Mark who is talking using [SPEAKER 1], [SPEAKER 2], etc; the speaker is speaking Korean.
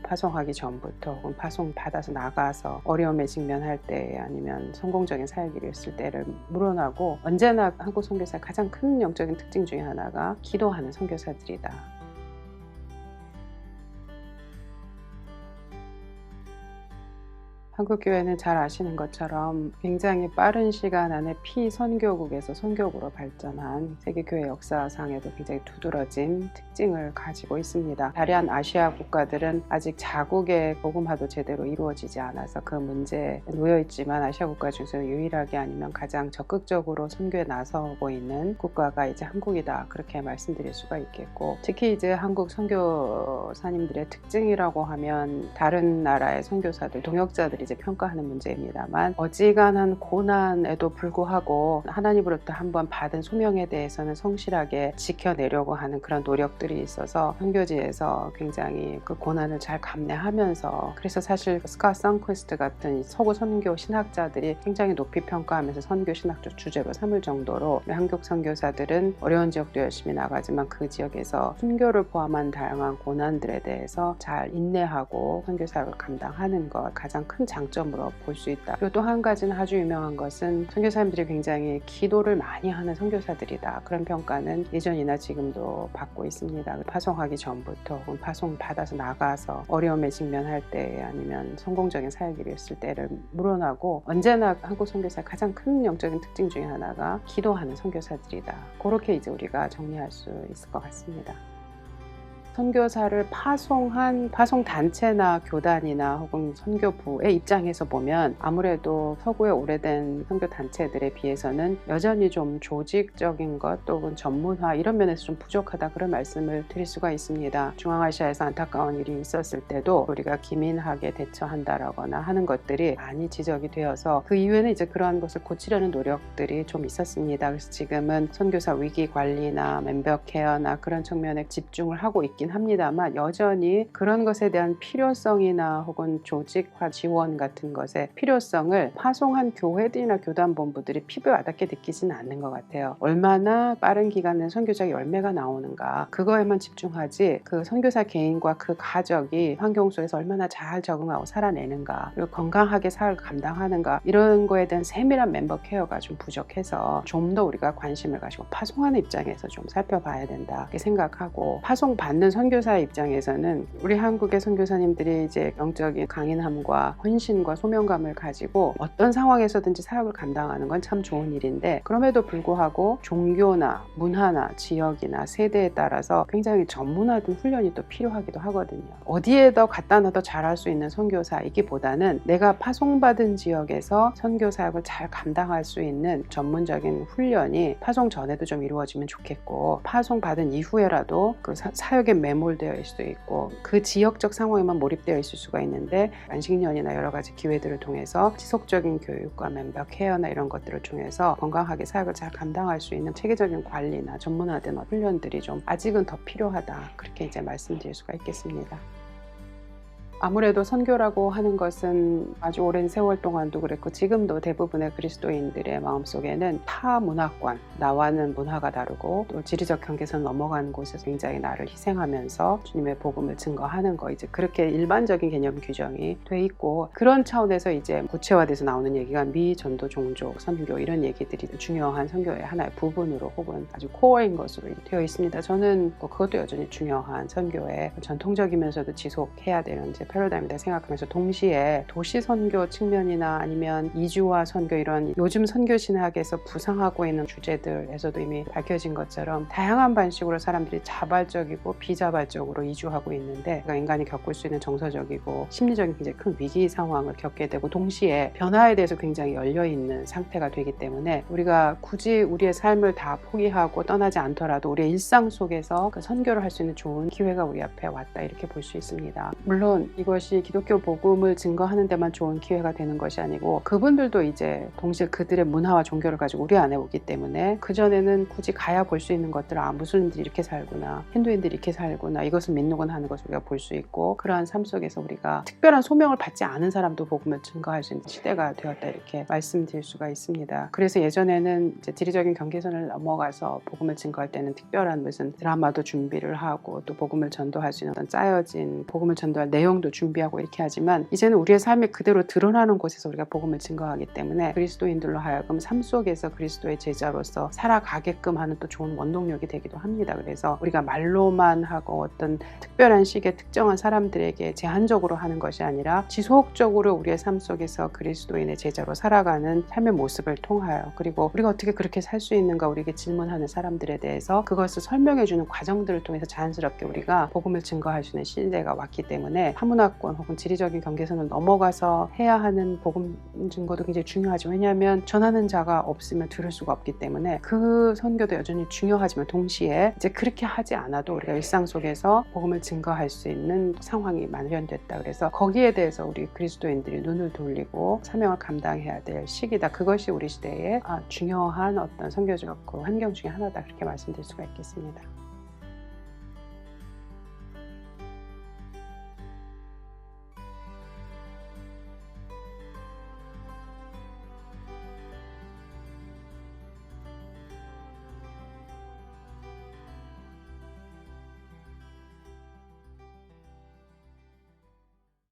[SPEAKER 1] 파송하기 전부터 혹은 파송 받아서 나가서 어려움에 직면할 때 아니면 성공적인 사역을 했을 때를 물어나고 언제나 한국 선교사의 가장 큰 영적인 특징 중에 하나가 기도하는 선교사들이다. 한국교회는 잘 아시는 것처럼 굉장히 빠른 시간 안에 피선교국에서 선교국으로 발전한 세계교회 역사상에도 굉장히 두드러진 특징을 가지고 있습니다. 다른 아시아 국가들은 아직 자국의 복음화도 제대로 이루어지지 않아서 그 문제에 놓여있지만 아시아 국가 중에서 유일하게 아니면 가장 적극적으로 선교에 나서고 있는 국가가 이제 한국이다, 그렇게 말씀드릴 수가 있겠고, 특히 이제 한국 선교사님들의 특징이라고 하면 다른 나라의 선교사들, 동역자들이 이제 평가하는 문제입니다만, 어지간한 고난에도 불구하고 하나님으로부터 한번 받은 소명에 대해서는 성실하게 지켜내려고 하는 그런 노력들이 있어서 선교지에서 굉장히 그 고난을 잘 감내하면서, 그래서 사실 스캇 선퀘스트 같은 서구 선교 신학자들이 굉장히 높이 평가하면서 선교 신학적 주제로 삼을 정도로 한국 선교사들은 어려운 지역도 열심히 나가지만 그 지역에서 순교를 포함한 다양한 고난들에 대해서 잘 인내하고 선교 사역을 감당하는 것, 가장 큰 장점으로 볼 수 있다. 그리고 또 한 가지는 아주 유명한 것은 선교사님들이 굉장히 기도를 많이 하는 선교사들이다, 그런 평가는 예전이나 지금도 받고 있습니다. 파송하기 전부터 혹은 파송 받아서 나가서 어려움에 직면할 때 아니면 성공적인 사역을 했을 때를 물어나고 언제나 한국 선교사의 가장 큰 영적인 특징 중에 하나가 기도하는 선교사들이다. 그렇게 이제 우리가 정리할 수 있을 것 같습니다. 선교사를 파송한 파송단체나 교단이나 혹은 선교부의 입장에서 보면 아무래도 서구의 오래된 선교단체들에 비해서는 여전히 좀 조직적인 것 또는 전문화 이런 면에서 좀 부족하다, 그런 말씀을 드릴 수가 있습니다. 중앙아시아에서 안타까운 일이 있었을 때도 우리가 기민하게 대처한다라거나 하는 것들이 많이 지적이 되어서 그 이후에는 이제 그런 것을 고치려는 노력들이 좀 있었습니다. 그래서 지금은 선교사 위기 관리나 멤버 케어나 그런 측면에 집중을 하고 있긴 합니다만, 여전히 그런 것에 대한 필요성이나 혹은 조직화 지원 같은 것의 필요성을 파송한 교회들이나 교단본부들이 피부에 와닿게 느끼지는 않는 것 같아요. 얼마나 빠른 기간에 선교적인 열매가 나오는가, 그거에만 집중하지 그 선교사 개인과 그 가족이 환경 속에서 얼마나 잘 적응하고 살아내는가, 그리고 건강하게 사역을 감당하는가, 이런 거에 대한 세밀한 멤버 케어가 좀 부족해서 좀 더 우리가 관심을 가지고 파송하는 입장에서 좀 살펴봐야 된다, 이렇게 생각하고, 파송받는 선교사의 입장에서는 우리 한국의 선교사님들이 이제 영적인 강인함과 헌신과 소명감을 가지고 어떤 상황에서든지 사역을 감당하는 건 참 좋은 일인데, 그럼에도 불구하고 종교나 문화나 지역이나 세대에 따라서 굉장히 전문화된 훈련이 또 필요하기도 하거든요. 어디에다 갖다 놔도 잘할 수 있는 선교사이기보다는 내가 파송받은 지역에서 선교 사역을 잘 감당할 수 있는 전문적인 훈련이 파송 전에도 좀 이루어지면 좋겠고, 파송받은 이후에라도 그 사역에 매몰되어 있을 수도 있고 그 지역적 상황에만 몰입되어 있을 수가 있는데, 안식년이나 여러 가지 기회들을 통해서 지속적인 교육과 멤버 케어나 이런 것들을 통해서 건강하게 사역을 잘 감당할 수 있는 체계적인 관리나 전문화된 훈련들이 좀 아직은 더 필요하다, 그렇게 이제 말씀드릴 수가 있겠습니다. 아무래도 선교라고 하는 것은 아주 오랜 세월 동안도 그랬고 지금도 대부분의 그리스도인들의 마음속에는 타 문화권, 나와는 문화가 다르고 또 지리적 경계선 넘어가는 곳에서 굉장히 나를 희생하면서 주님의 복음을 증거하는 거, 이제 그렇게 일반적인 개념 규정이 돼 있고, 그런 차원에서 이제 구체화돼서 나오는 얘기가 미전도 종족 선교, 이런 얘기들이 중요한 선교의 하나의 부분으로 혹은 아주 코어인 것으로 되어 있습니다. 저는 그것도 여전히 중요한 선교의 전통적이면서도 지속해야 되는 이제 패러다임이다 생각하면서, 동시에 도시 선교 측면이나 아니면 이주와 선교, 이런 요즘 선교 신학에서 부상하고 있는 주제들에서도 이미 밝혀진 것처럼 다양한 방식으로 사람들이 자발적이고 비자발적으로 이주하고 있는데, 인간이 겪을 수 있는 정서적이고 심리적인 굉장히 큰 위기 상황을 겪게 되고 동시에 변화에 대해서 굉장히 열려있는 상태가 되기 때문에 우리가 굳이 우리의 삶을 다 포기하고 떠나지 않더라도 우리의 일상 속에서 그 선교를 할 수 있는 좋은 기회가 우리 앞에 왔다, 이렇게 볼 수 있습니다. 물론 이것이 기독교 복음을 증거하는 데만 좋은 기회가 되는 것이 아니고, 그분들도 이제 동시에 그들의 문화와 종교를 가지고 우리 안에 오기 때문에 그전에는 굳이 가야 볼 수 있는 것들을 무슬림들이 이렇게 살구나, 힌두인들이 이렇게 살구나, 이것을 믿는구나 하는 것을 우리가 볼 수 있고, 그러한 삶 속에서 우리가 특별한 소명을 받지 않은 사람도 복음을 증거할 수 있는 시대가 되었다, 이렇게 말씀드릴 수가 있습니다. 그래서 예전에는 이제 지리적인 경계선을 넘어가서 복음을 증거할 때는 특별한 무슨 드라마도 준비를 하고 또 복음을 전도할 수 있는 어떤 짜여진 복음을 전도할 내용도 설교도 준비하고 이렇게 하지만 이제는 우리의 삶이 그대로 드러나는 곳에서 우리가 복음을 증거하기 때문에 그리스도인들로 하여금 삶 속에서 그리스도의 제자로서 살아가게끔 하는 또 좋은 원동력이 되기도 합니다. 그래서 우리가 말로만 하고 어떤 특별한 시기에 특정한 사람들에게 제한적으로 하는 것이 아니라 지속적으로 우리의 삶 속에서 그리스도인의 제자로 살아가는 삶의 모습을 통하여, 그리고 우리가 어떻게 그렇게 살 수 있는가 우리에게 질문하는 사람들에 대해서 그것을 설명해주는 과정들을 통해서 자연스럽게 우리가 복음을 증거할 수 있는 시대가 왔기 때문에 화문화권 혹은 지리적인 경계선을 넘어가서 해야 하는 복음 증거도 굉장히 중요하죠. 왜냐하면 전하는 자가 없으면 들을 수가 없기 때문에 그 선교도 여전히 중요하지만 동시에 이제 그렇게 하지 않아도 우리가 일상 속에서 복음을 증거할 수 있는 상황이 마련됐다. 그래서 거기에 대해서 우리 그리스도인들이 눈을 돌리고 사명을 감당해야 될 시기다. 그것이 우리 시대의 중요한 어떤 선교적 환경 중에 하나다. 그렇게 말씀드릴 수가 있겠습니다.